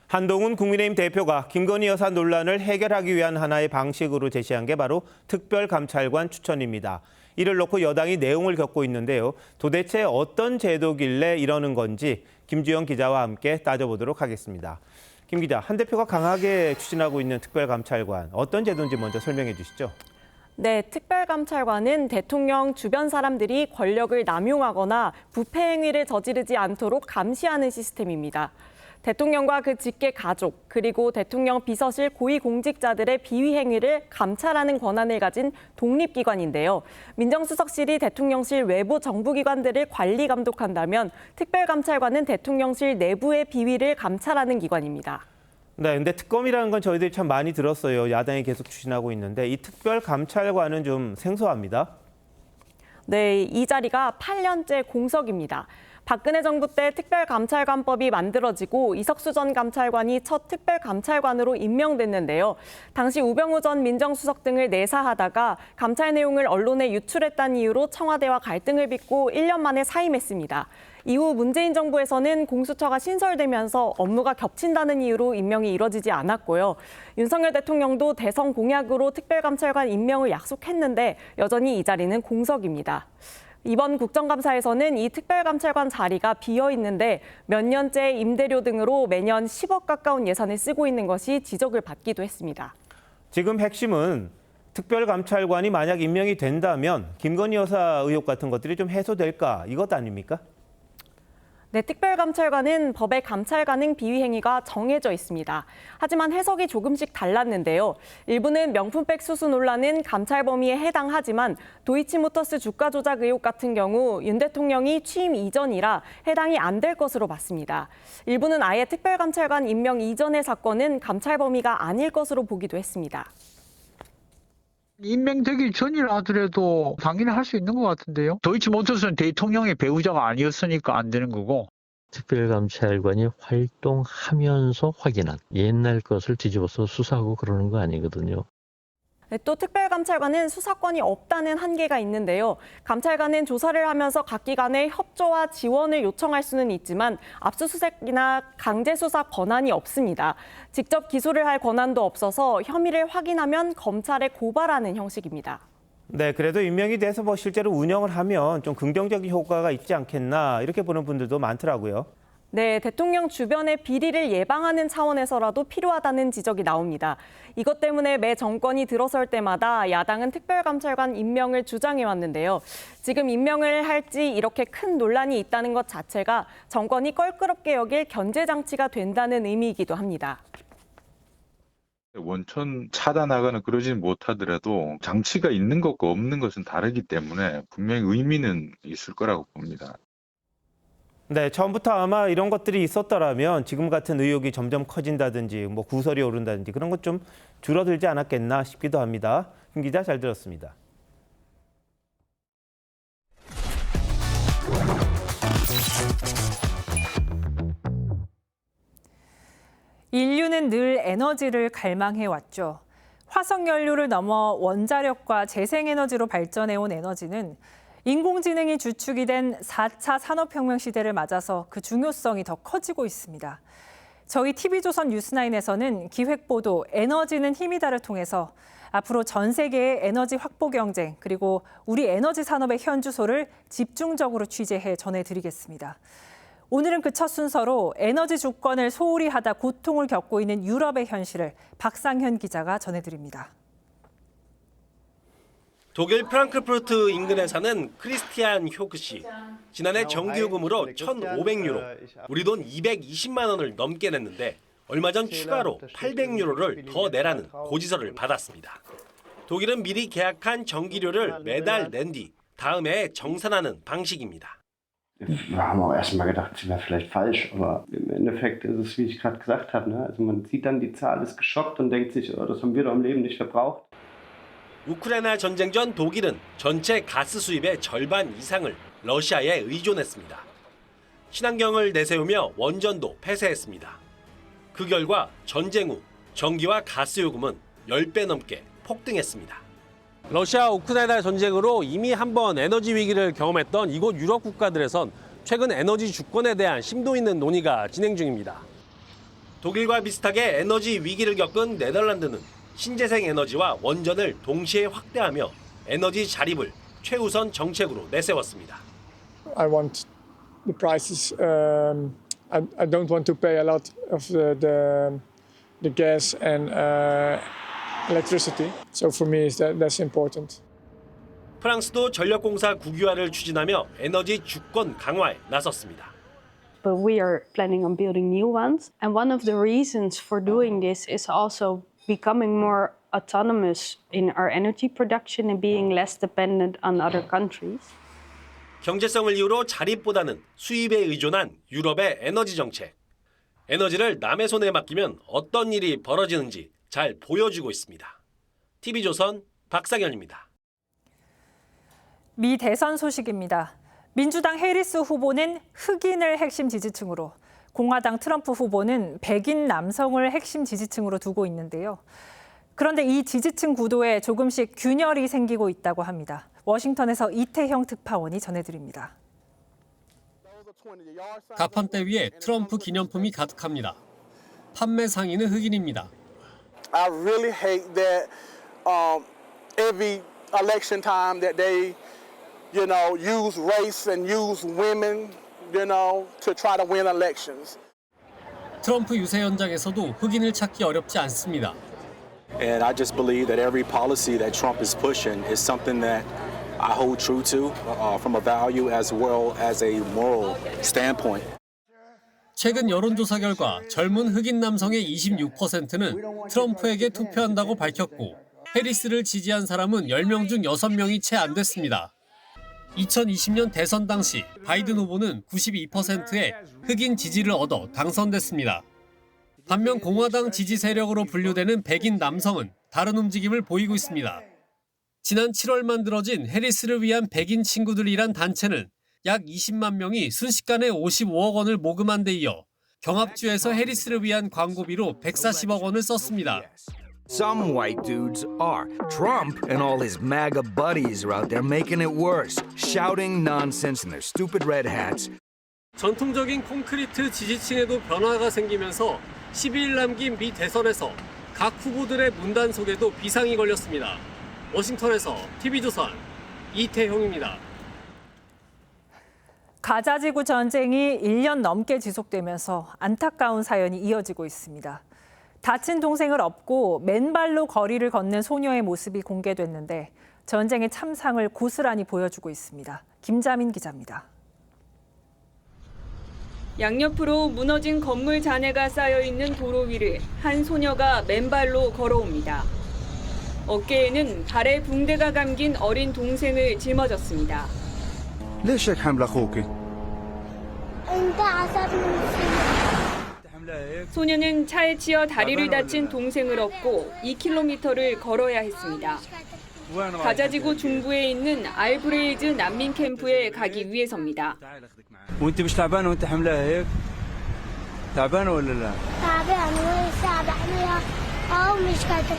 한동훈 국민의힘 대표가 김건희 여사 논란을 해결하기 위한 하나의 방식으로 제시한 게 바로 특별감찰관 추천입니다. 이를 놓고 여당이 내용을 겪고 있는데요. 도대체 어떤 제도길래 이러는 건지 김주영 기자와 함께 따져보도록 하겠습니다. 김 기자, 한 대표가 강하게 추진하고 있는 특별감찰관, 어떤 제도인지 먼저 설명해 주시죠. 네, 특별감찰관은 대통령 주변 사람들이 권력을 남용하거나 부패 행위를 저지르지 않도록 감시하는 시스템입니다. 대통령과 그 직계 가족, 그리고 대통령 비서실 고위공직자들의 비위 행위를 감찰하는 권한을 가진 독립기관인데요. 민정수석실이 대통령실 외부 정부기관들을 관리 감독한다면 특별감찰관은 대통령실 내부의 비위를 감찰하는 기관입니다. 네, 근데 특검이라는 건 저희들이 참 많이 들었어요. 야당이 계속 추진하고 있는데 이 특별감찰관은 좀 생소합니다. 네, 이 자리가 8년째 공석입니다. 박근혜 정부 때 특별감찰관법이 만들어지고 이석수 전 감찰관이 첫 특별감찰관으로 임명됐는데요. 당시 우병우 전 민정수석 등을 내사하다가 감찰 내용을 언론에 유출했다는 이유로 청와대와 갈등을 빚고 1년 만에 사임했습니다. 이후 문재인 정부에서는 공수처가 신설되면서 업무가 겹친다는 이유로 임명이 이뤄지지 않았고요. 윤석열 대통령도 대선 공약으로 특별감찰관 임명을 약속했는데 여전히 이 자리는 공석입니다. 이번 국정감사에서는 이 특별감찰관 자리가 비어 있는데 몇 년째 임대료 등으로 매년 10억 가까운 예산을 쓰고 있는 것이 지적을 받기도 했습니다. 지금 핵심은 특별감찰관이 만약 임명이 된다면 김건희 여사 의혹 같은 것들이 좀 해소될까 이것 아닙니까? 네, 특별감찰관은 법에 감찰 가능 비위 행위가 정해져 있습니다. 하지만 해석이 조금씩 달랐는데요. 일부는 명품백 수수 논란은 감찰 범위에 해당하지만 도이치모터스 주가 조작 의혹 같은 경우 윤 대통령이 취임 이전이라 해당이 안 될 것으로 봤습니다. 일부는 아예 특별감찰관 임명 이전의 사건은 감찰 범위가 아닐 것으로 보기도 했습니다. 임명되기 전이라 하더라도 당연히 할 수 있는 것 같은데요. 도이치모터스는 대통령의 배우자가 아니었으니까 안 되는 거고. 특별감찰관이 활동하면서 확인한 옛날 것을 뒤집어서 수사하고 그러는 거 아니거든요. 네, 또 특별감찰관은 수사권이 없다는 한계가 있는데요. 감찰관은 조사를 하면서 각 기관의 협조와 지원을 요청할 수는 있지만 압수수색이나 강제수사 권한이 없습니다. 직접 기소를 할 권한도 없어서 혐의를 확인하면 검찰에 고발하는 형식입니다. 네, 그래도 임명이 돼서 뭐 실제로 운영을 하면 좀 긍정적인 효과가 있지 않겠나 이렇게 보는 분들도 많더라고요. 네, 대통령 주변의 비리를 예방하는 차원에서라도 필요하다는 지적이 나옵니다. 이것 때문에 매 정권이 들어설 때마다 야당은 특별감찰관 임명을 주장해왔는데요. 지금 임명을 할지 이렇게 큰 논란이 있다는 것 자체가 정권이 껄끄럽게 여길 견제장치가 된다는 의미이기도 합니다. 원천 차단하거나 그러지는 못하더라도 장치가 있는 것과 없는 것은 다르기 때문에 분명히 의미는 있을 거라고 봅니다. 네, 처음부터 아마 이런 것들이 있었더라면 지금 같은 의혹이 점점 커진다든지 뭐 구설이 오른다든지 그런 것 좀 줄어들지 않았겠나 싶기도 합니다. 김 기자 잘 들었습니다. 인류는 늘 에너지를 갈망해왔죠. 화석연료를 넘어 원자력과 재생에너지로 발전해온 에너지는 인공지능이 주축이 된 4차 산업혁명 시대를 맞아서 그 중요성이 더 커지고 있습니다. 저희 TV조선 뉴스9에서는 기획보도 에너지는 힘이다를 통해서 앞으로 전 세계의 에너지 확보 경쟁 그리고 우리 에너지 산업의 현주소를 집중적으로 취재해 전해드리겠습니다. 오늘은 그 첫 순서로 에너지 주권을 소홀히 하다 고통을 겪고 있는 유럽의 현실을 박상현 기자가 전해드립니다. 독일 프랑크푸르트 인근에 사는 크리스티안 효크 씨. 지난해 정기요금으로 1,500유로, 우리 돈 220만 원을 넘게 냈는데 얼마 전 추가로 800유로를 더 내라는 고지서를 받았습니다. 독일은 미리 계약한 전기료를 매달 낸 뒤 다음 해에 정산하는 방식입니다. Wir haben auch erst mal gedacht, es wäre vielleicht falsch, aber im Endeffekt ist es, wie ich gerade gesagt habe, ne? Also man sieht dann die Zahl, ist geschockt und denkt sich, oh, das haben wir doch im Leben nicht verbraucht. 우크라이나 전쟁 전 독일은 전체 가스 수입의 절반 이상을 러시아에 의존했습니다. 친환경을 내세우며 원전도 폐쇄했습니다. 그 결과 전쟁 후 전기와 가스 요금은 10배 넘게 폭등했습니다. 러시아 우크라이나 전쟁으로 이미 한번 에너지 위기를 경험했던 이곳 유럽 국가들에선 최근 에너지 주권에 대한 심도 있는 논의가 진행 중입니다. 독일과 비슷하게 에너지 위기를 겪은 네덜란드는 신재생 에너지와 원전을 동시에 확대하며 에너지 자립을 최우선 정책으로 내세웠습니다. I want the prices. I don't want to pay a lot of the gas and electricity. So for me, that's important. 프랑스도 전력공사 국유화를 추진하며 에너지 주권 강화에 나섰습니다. But we are planning on building new ones. And one of the reasons for doing this is also becoming more autonomous in our energy production and being less dependent on other countries. 경제성을 이유로 자립보다는 수입에 의존한 유럽의 에너지 정책. 에너지를 남의 손에 맡기면 어떤 일이 벌어지는지 잘 보여주고 있습니다. TV조선 박상현입니다. 미 대선 소식입니다. 민주당 해리스 후보는 흑인을 핵심 지지층으로, 공화당 트럼프 후보는 백인 남성을 핵심 지지층으로 두고 있는데요. 그런데 이 지지층 구도에 조금씩 균열이 생기고 있다고 합니다. 워싱턴에서 이태형 특파원이 전해드립니다. 가판대 위에 트럼프 기념품이 가득합니다. 판매 상인은 흑인입니다. I really hate that every election time that they, use race and use women, to try to win elections. 트럼프 유세 현장에서도 흑인을 찾기 어렵지 않습니다. And I just believe that every policy that Trump is pushing is something that I hold true to from a value as well as a moral standpoint. 최근 여론조사 결과 젊은 흑인 남성의 26%는 트럼프에게 투표한다고 밝혔고 해리스를 지지한 사람은 10명 중 6명이 채 안 됐습니다. 2020년 대선 당시 바이든 후보는 92%의 흑인 지지를 얻어 당선됐습니다. 반면 공화당 지지 세력으로 분류되는 백인 남성은 다른 움직임을 보이고 있습니다. 지난 7월 만들어진 해리스를 위한 백인 친구들이란 단체는 약 20만 명이 순식간에 55억 원을 모금한 데 이어 경합주에서 해리스를 위한 광고비로 140억 원을 썼습니다. Some white dudes are. Trump and all his MAGA buddies are out there making it worse, shouting nonsense in their stupid red hats. 전통적인 콘크리트 지지층에도 변화가 생기면서 12일 남긴 미 대선에서 각 후보들의 문단 속에도 비상이 걸렸습니다. 워싱턴에서 TV조선 이태형입니다. 가자지구 전쟁이 1년 넘게 지속되면서 안타까운 사연이 이어지고 있습니다. 다친 동생을 업고 맨발로 거리를 걷는 소녀의 모습이 공개됐는데 전쟁의 참상을 고스란히 보여주고 있습니다. 김자민 기자입니다. 양옆으로 무너진 건물 잔해가 쌓여 있는 도로 위를 한 소녀가 맨발로 걸어옵니다. 어깨에는 발에 붕대가 감긴 어린 동생을 짊어졌습니다. ليش هيك حامل اخوك؟ 소녀는 차에 치여 다리를 다친 동생을 업고 2km를 걸어야 했습니다. 가자지구 중부에 있는 알브레이즈 난민 캠프에 가기 위해서입니다. وانت مش تعبانه وانت حاملها هيك؟ تعبانه ولا لا؟ تعبان وصعب عليها أو مش قادر.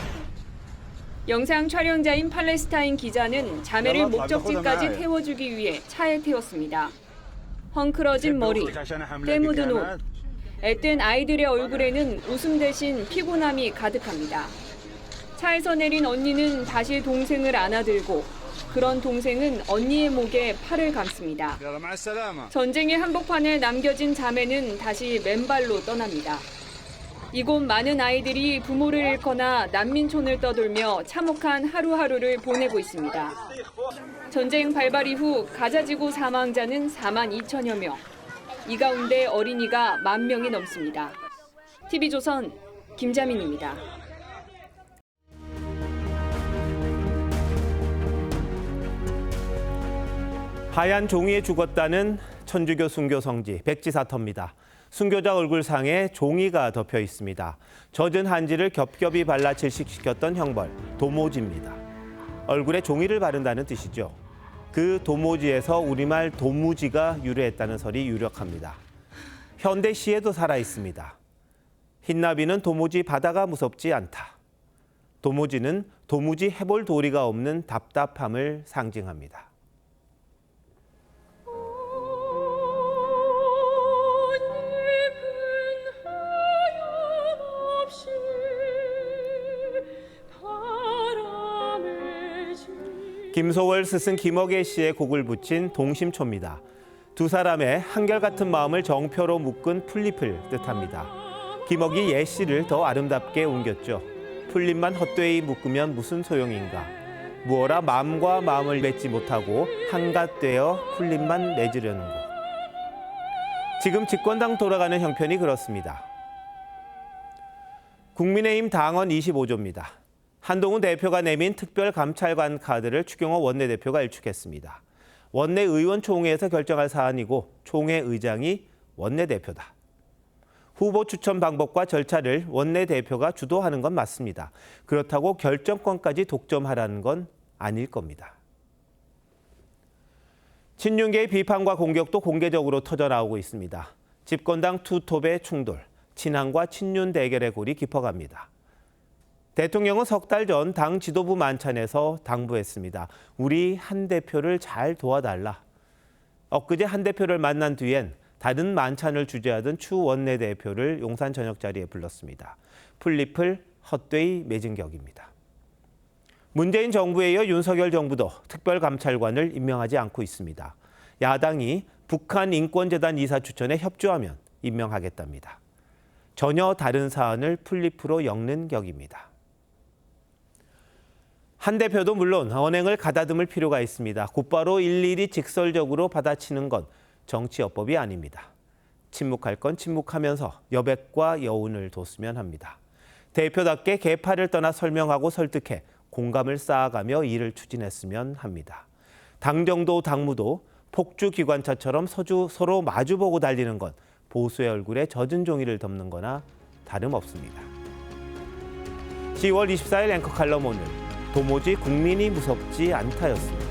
영상 촬영자인 팔레스타인 기자는 자매를 목적지까지 태워주기 위해 차에 태웠습니다. 헝클어진 머리, 때 묻은 옷, 앳된 아이들의 얼굴에는 웃음 대신 피곤함이 가득합니다. 차에서 내린 언니는 다시 동생을 안아들고 그런 동생은 언니의 목에 팔을 감습니다. 전쟁의 한복판에 남겨진 자매는 다시 맨발로 떠납니다. 이곳 많은 아이들이 부모를 잃거나 난민촌을 떠돌며 참혹한 하루하루를 보내고 있습니다. 전쟁 발발 이후 가자지구 사망자는 4만 2천여 명. 이 가운데 어린이가 1만 명이 넘습니다. TV조선 김자민입니다. 하얀 종이에 죽었다는 천주교 순교 성지 백지사터입니다. 순교자 얼굴상에 종이가 덮여 있습니다. 젖은 한지를 겹겹이 발라 질식시켰던 형벌, 도모지입니다. 얼굴에 종이를 바른다는 뜻이죠. 그 도모지에서 우리말 도무지가 유래했다는 설이 유력합니다. 현대 시에도 살아 있습니다. 흰나비는 도무지 바다가 무섭지 않다. 도무지는 도무지 해볼 도리가 없는 답답함을 상징합니다. 김소월 스승 김억애 씨의 곡을 붙인 동심초입니다. 두 사람의 한결같은 마음을 정표로 묶은 풀잎을 뜻합니다. 김억이 예 씨를 더 아름답게 옮겼죠. 풀잎만 헛되이 묶으면 무슨 소용인가. 무어라 마음과 마음을 맺지 못하고 한갓되어 풀잎만 맺으려는 것. 지금 집권당 돌아가는 형편이 그렇습니다. 국민의힘 당원 25조입니다. 한동훈 대표가 내민 특별감찰관 카드를 추경호 원내대표가 일축했습니다. 원내의원 총회에서 결정할 사안이고 총회 의장이 원내대표다. 후보 추천 방법과 절차를 원내대표가 주도하는 건 맞습니다. 그렇다고 결정권까지 독점하라는 건 아닐 겁니다. 친윤계의 비판과 공격도 공개적으로 터져나오고 있습니다. 집권당 투톱의 충돌, 친한과 친윤 대결의 골이 깊어갑니다. 대통령은 석 달 전 당 지도부 만찬에서 당부했습니다. 우리 한 대표를 잘 도와달라. 엊그제 한 대표를 만난 뒤엔 다른 만찬을 주재하던 추 원내대표를 용산 저녁 자리에 불렀습니다. 풀잎을 헛되이 맺은 격입니다. 문재인 정부에 이어 윤석열 정부도 특별감찰관을 임명하지 않고 있습니다. 야당이 북한인권재단 이사 추천에 협조하면 임명하겠답니다. 전혀 다른 사안을 풀잎으로 엮는 격입니다. 한 대표도 물론 언행을 가다듬을 필요가 있습니다. 곧바로 일일이 직설적으로 받아치는 건 정치여법이 아닙니다. 침묵할 건 침묵하면서 여백과 여운을 뒀으면 합니다. 대표답게 계파를 떠나 설명하고 설득해 공감을 쌓아가며 일을 추진했으면 합니다. 당정도 당무도 폭주기관차처럼 서로 마주보고 달리는 건 보수의 얼굴에 젖은 종이를 덮는 거나 다름없습니다. 10월 24일 앵커 칼럼 오늘 도무지 국민이 무섭지 않다였습니다.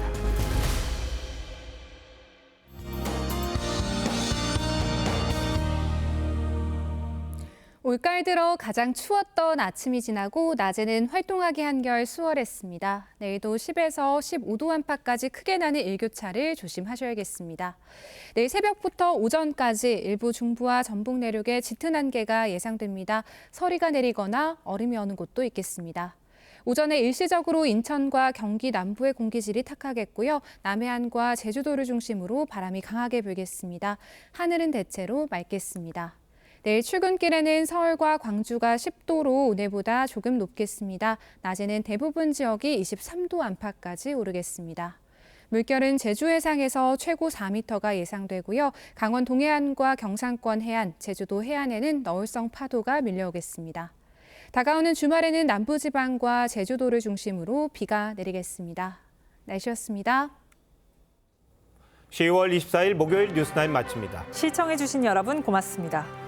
올가을 들어 가장 추웠던 아침이 지나고 낮에는 활동하기 한결 수월했습니다. 내일도 10에서 15도 안팎까지 크게 나는 일교차를 조심하셔야겠습니다. 내일 새벽부터 오전까지 일부 중부와 전북 내륙에 짙은 안개가 예상됩니다. 서리가 내리거나 얼음이 오는 곳도 있겠습니다. 오전에 일시적으로 인천과 경기 남부의 공기질이 탁하겠고요. 남해안과 제주도를 중심으로 바람이 강하게 불겠습니다. 하늘은 대체로 맑겠습니다. 내일 출근길에는 서울과 광주가 10도로 오늘보다 조금 높겠습니다. 낮에는 대부분 지역이 23도 안팎까지 오르겠습니다. 물결은 제주 해상에서 최고 4m가 예상되고요. 강원 동해안과 경상권 해안, 제주도 해안에는 너울성 파도가 밀려오겠습니다. 다가오는 주말에는 남부지방과 제주도를 중심으로 비가 내리겠습니다. 날씨였습니다. 10월 24일 목요일 뉴스나인 마칩니다. 시청해주신 여러분 고맙습니다.